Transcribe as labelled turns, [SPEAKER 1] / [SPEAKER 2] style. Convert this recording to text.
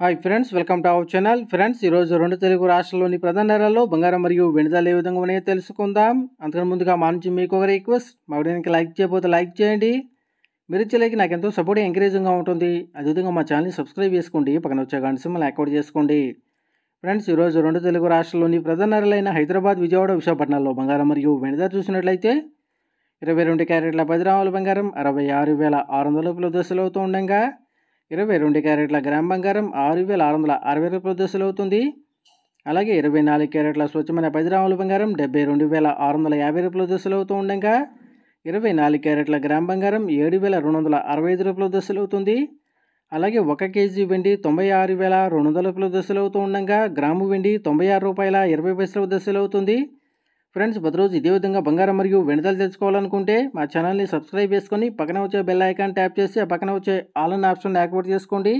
[SPEAKER 1] Hi friends, welcome to our channel. Friends, ఈరోజు రెండు తెలుగు రాష్ట్రాల్లోని ప్రధాన నగరాల్లో బంగారం మరియు వెండి ధరలు ఏ విధంగా ఉన్నాయో తెలుసుకుందాం. అంతకన్నా ముందుగా మా నుంచి మీకు ఒక రిక్వెస్ట్, మా వీడియోకి లైక్ చేయకపోతే లైక్ చేయండి. మీరు ఇచ్చే లైక్ నాకు ఎంతో సపోర్ట్ ఎంకరేజింగ్గా ఉంటుంది. అదేవిధంగా మా ఛానల్ని సబ్స్క్రైబ్ చేసుకోండి, పక్కన వచ్చే గంట సింబల్ యాక్టివేట్ చేసుకోండి. ఫ్రెండ్స్, ఈరోజు రెండు తెలుగు రాష్ట్రాల్లోని ప్రధాన నగరాలైన హైదరాబాద్, విజయవాడ, విశాఖపట్నాల్లో బంగారం మరియు వెండి ధర చూసినట్లయితే 22 క్యారెట్ల 10 గ్రాముల బంగారం 66,600 రూపాయల దశలు అవుతూ ఉండగా 22 క్యారెట్ల గ్రామ్ బంగారం 6,660 రూపాయల దశలు అవుతుంది. అలాగే 24 క్యారెట్ల స్వచ్ఛమైన 10 గ్రాముల బంగారం 72,650 రూపాయల దశలు అవుతూ ఉండగా 24 క్యారెట్ల గ్రామ్ బంగారం 7,265 రూపాయల దశలు అవుతుంది. అలాగే 1 కేజీ వెండి 96,200 రూపాయల దశలు అవుతూ ఉండగా గ్రాము వెండి 96 రూపాయల 20 పైసల దశలు అవుతుంది. ఫ్రెండ్స్, ప్రతిరోజు ఇదే విధంగా బంగారం మరియు వెండి ధరలు తెలుసుకోవాలనుకుంటే మా ఛానల్ని సబ్స్క్రైబ్ చేసుకొని పక్కన వచ్చే బెల్ ఐకాన్ ట్యాప్ చేసి ఆ పక్కన వచ్చే ఆల్ అనే ఆప్షన్ యాక్టివేట్ చేసుకోండి.